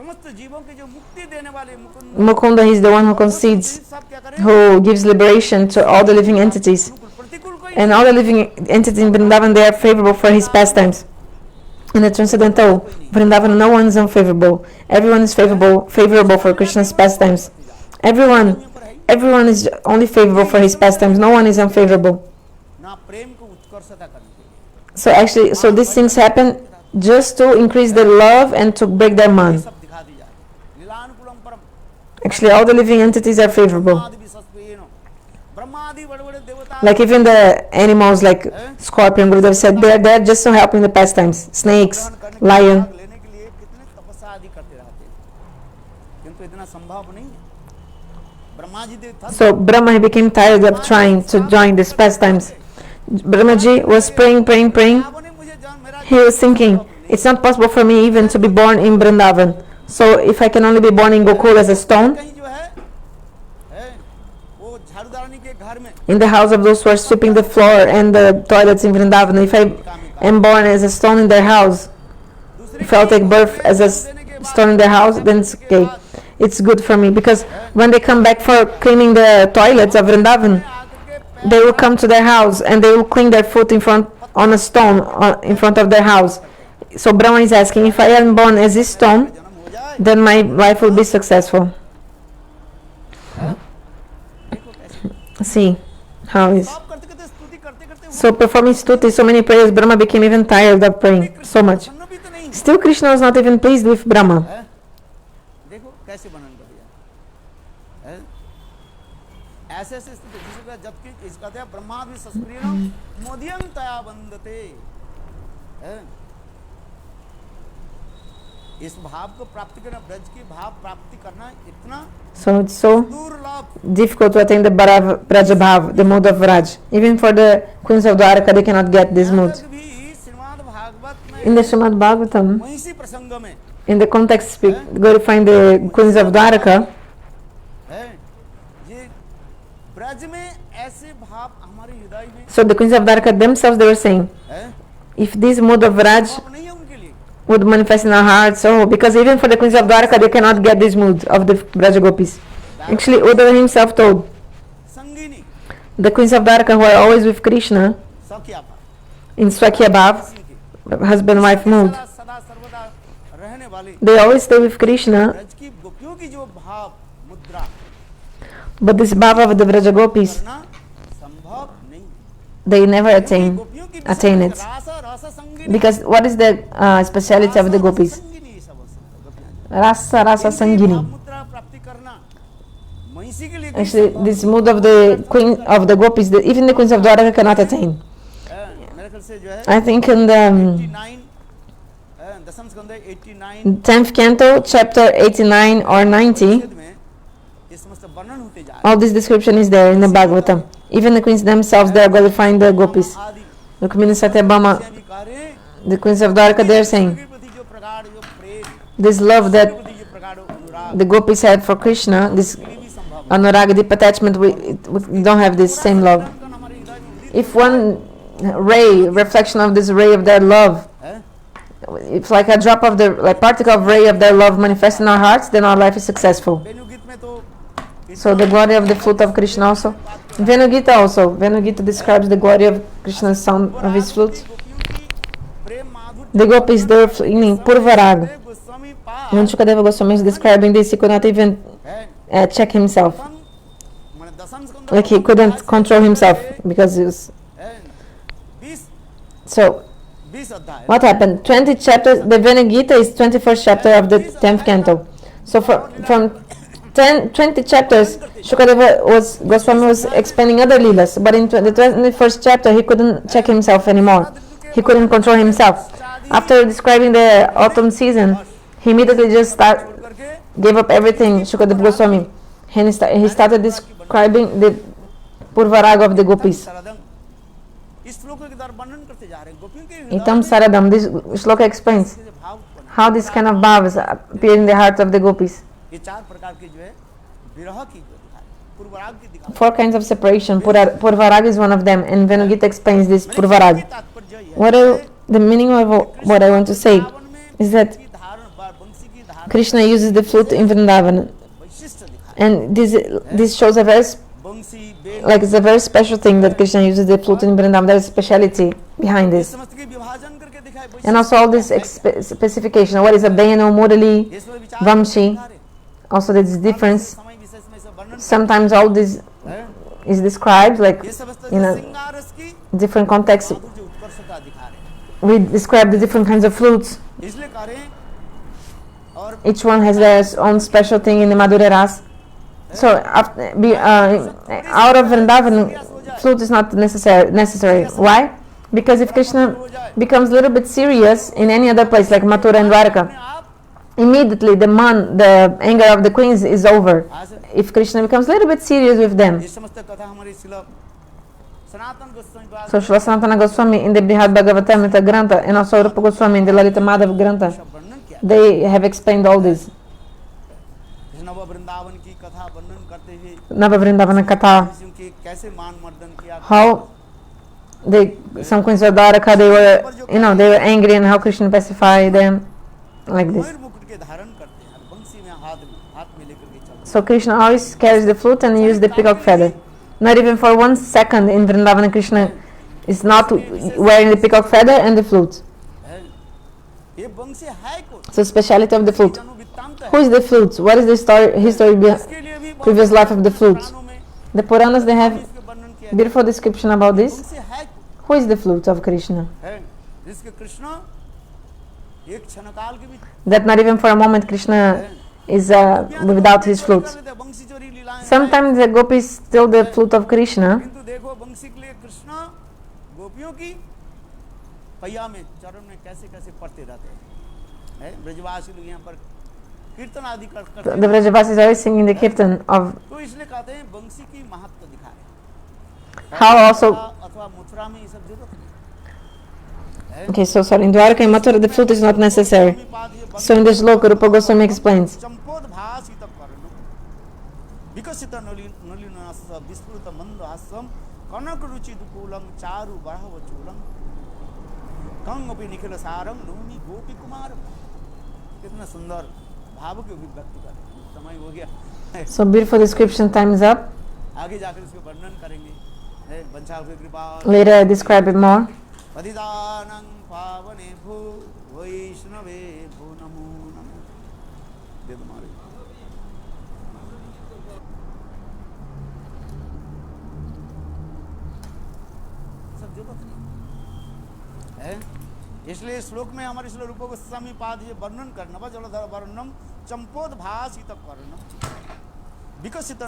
समस्त जीवों के जो मुक्ति देने वाले Mukund Mukunda, he's the one who वो सब concedes, सब क्या करें who gives liberation to all the living entities. अनुकूल प्रतिकूल कोई And नहीं। all the living entities in Vrindavan, they are favorable for his pastimes. In the transcendental Vrindavan, no one is unfavorable. Everyone is favorable for Krishna's pastimes. Everyone is only favorable for his pastimes. No one is unfavorable. ना प्रेम को उत्कर्षता करने के लिए So actually, so these things happen just to increase their love and to break their ये man. सब दिखा दी जाए लीलानुकूलम परम Actually, all the living entities are favorable. ब्रह्मादि विशस्पेनो ब्रह्मादि बड़े बड़े देवता Like even the animals like scorpion, Gurudev said, they are there just to help in the pastimes. Snakes, ग्रहण करने के लिए, lion. भाग लेने के लिए कितने तपस्या आदि करते रहते हैं किंतु इतना संभव नहीं है ब्रह्मा जी देव था So Brahma, he became tired of trying to join these pastimes. Brahmaji was praying. आपने मुझे जान मेरा He was thinking, it's not possible for me even to be born in Vrindavan. So if I can only be born in Gokul as a stone, कहीं जो है वो झाड़ूदारनी के घर में in the house of those who are sweeping the floor and the toilets in Vrindavan, if I am born as a stone in their house, दूसरी if I'll take birth as a stone in their house, then it's okay. It's good for me because when they come back for cleaning the toilets of Vrindavan, आकर के they will come to their house and they will clean their foot in front on a stone in front of their house. So Brahma is asking, if I am born as a stone, जन्म हो जाए then my life will be successful. देखो कैसे See how is. सब करते करते स्तुति करते करते So performing stuti, so many prayers, Brahma became even tired of praying so much. प्रसन्न भी तो नहीं Still Krishna was not even pleased with Brahma. है देखो कैसे वर्णन कर दिया है ऐसे ऐसे स्थिति जिसका जबकि इसका था ब्रह्मादि सस्प्रियम मोदियं तया वंदते है इस भाव को प्राप्ति करना ब्रज की भाव प्राप्ति करना इतना So it's so दुर्लभ difficult to attain the Braja Bhav, the mood of Raj. Even for the queens of Dwaraka, they cannot get this यहाँ mood. तक भी श्रीमद् भागवत में In the Srimad Bhagavatam, महिषी प्रसंग में in the context speak, go to find the queens of Dwaraka. है ये ब्रज में ऐसे भाव हमारे हृदय में So the queens of Dwaraka themselves, they were saying, है if this mood of Raj भाव नहीं है उनके लिए would manifest in our hearts, oh, because even for the queens of Dwaraka, they cannot get this mood of the Braja Gopis. Actually, Uddhava himself told, संगीनी the queens of Dwaraka who are always with Krishna, सखिया in Swakya Bhav, husband-wife mood, सदा सदा सर्वदा रहने वाले they always stay with Krishna, Braj की गोपियों की जो भाव मुद्रा but this Bhava of the Braja Gopis, करना संभव नहीं they never attain गोपियों की attain it. रास रस संगीनी Because what is the speciality of the gopis? संगीनी सब गोपियां Rasa Rasa भाव Sangini. मुद्रा प्राप्ति करना महिषी के लिए भी Actually, संभव this mood of the queen of the gopis, even the queens of Dwaraka cannot attain. है। मेरे ख्याल से जो है I think in the 89 दशम स्कंद 89 10th canto, chapter 89 or 90, परिच्छेद में ये समस्त वर्णन होते जा रहे all this description is there in the Bhagavatam. Even the queens themselves, they are going to find the gopis. आदि Rukmini Satyabhama, भी कार्य the queens of Dwaraka, they are saying, के प्रति जो प्रगाढ़ जो प्रेम this love that के प्रति जो प्रगाढ़ अनुराग the gopis had for Krishna, this ये भी संभव anurag, deep attachment, we don't have this same love. है हमारे हृदय में उदित If one ray, reflection of this ray of their love, है if like a drop of the, like particle of ray of their love manifests in our hearts, then our life is successful. वेणु गीत में तो So the glory of the flute of Krishna also. Venugita also. Venugita describes the glory of Krishna's sound of his flute. गोपियों की प्रेम माधुर्य The gopis, they were singing Purvarag. Goswami पाद When Shukadeva Goswami is describing this, he could not even है check himself. माने दशम स्कंद Like he couldn't control himself because he was... है 20 So, 20 अध्याय what happened? 20 chapters, the Venugita is 21st chapter of the 10th canto. So from 20 chapters, Shukadeva Goswami was explaining other leelas, but in the 21st chapter, he couldn't check himself anymore. He couldn't control himself. After describing the autumn season, he immediately just gave up everything, Shukadeva Goswami. And he started describing the Purvarag of the gopis. सरदंग इस श्लोक के द्वारा वर्णन करते जा रहे हैं गोपियों के हृदय Itam Saradam, this shloka explains में भाव उत्पन्न how this kind of bhavas appear in the hearts of the gopis. ये चार प्रकार के जो है विरह की जो दिखाई पूर्वराग की दिखाई 4 kinds of separation. Purvarag is one of them, and Venugita explains this Purvarag. तात्पर्य यह है The meaning of what I want to say सावन में is that की धारण बंसी की धारण Krishna uses the flute in Vrindavan, वैशिष्ट दिखा and this shows a very बंसी bell like it's a very special thing that Krishna uses the flute in Vrindavan. There is speciality behind ये this, समस्त के विभाजन करके दिखाए and also all this specification. What is a Beno, Murali, इसमें विचार Vamshi? दिखा रहे। Also, there is difference. समय विशेष में सब वर्णन Sometimes all this है is described like ये समस्त in a श्रृंगार रस की different context. माधुर्य उत्कर्षता दिखा रहे We describe the different kinds of flutes. हैं। इसलिए कह रहे हैं और Each one has their own special thing in the Madhurya Ras. So, out of Vrindavan, flute is not necessary. Why? Because if Krishna becomes a little bit serious in any other place like Mathura and अपने Dwarka, आप immediately the anger of the queens is over. आज If Krishna becomes a little bit serious with them. ये समस्त कथा हमारी शिला सनातन गोस्वामी पाद So Srila Sanatana Goswami in the Brihad Bhagavatamrita Grantha and also Rupa Goswami in the Lalita Madhav Grantha, सब वर्णन किया they have explained all this. नव वृंदावन की कथा वर्णन करते हुए Nava Vrindavana Katha, कृष्ण के कैसे मान मर्दन किया how some queens of Dwaraka, they were angry and how Krishna pacified them, like this. मयूर मुकुट के धारण करते हैं और बंसी में हाथ में लेकर के चलते So Krishna always carries the flute and uses the peacock feather. Not even for 1 second in Vrindavan, Krishna is not wearing the peacock feather and the flute. हैं। ये बंसी है कौन So speciality of the flute. जनु वृत्तांत है Who is the flute? What is the history behind इसके लिए भी बहुत previous life of the flute? पुराणों में The Puranas, they have इसके वर्णन किया beautiful description about this. बंसी है कौन Who is the flute of Krishna? है जिसके कृष्ण एक क्षण काल के भी That not even for a moment Krishna is without his flute. बंसी चोरी लीलाएं Sometimes the gopis steal the flute of Krishna, किंतु देखो बंसी के लिए कृष्ण गोपियों की पैया में चरण में कैसे कैसे पढ़ते रहते हैं ब्रजवासी लोग यहाँ पर कीर्तन आदि करते the हैं Vrajavasis are always singing the kirtan of तो इसलिए कहते हैं बंसी की महत्व दिखा रहे हैं how also. अथवा मथुरा में ये सब जरूरत नहीं Okay, so sorry, in Dwarka and Mathura the flute is not necessary. So in this shloka Rupa Goswami explains. चंपोद भासित कर्ण विकसित नलिनास विस्फुट मंद हास्यम कनक रुचि दुकूलम चारु बरहव चूलम कंगपि निखिल सारम नौमी गोपी कुमार कितना सुंदर भाव की अभिव्यक्ति कर समय हो गया So beautiful description, time is up. आगे जाकर इसके वर्णन करेंगे बंचाल की कृपा Later I describe it more. पतिदानं पावने भू वैष्णवे भू नमो नमः दे दो मारे सब जरूरत नहीं है इसलिए श्लोक में हमारे श्लोक रूप गोस्वामी पाद ये वर्णन करना जलधर वर्णनम चंपोद भासित कर्णम विकसित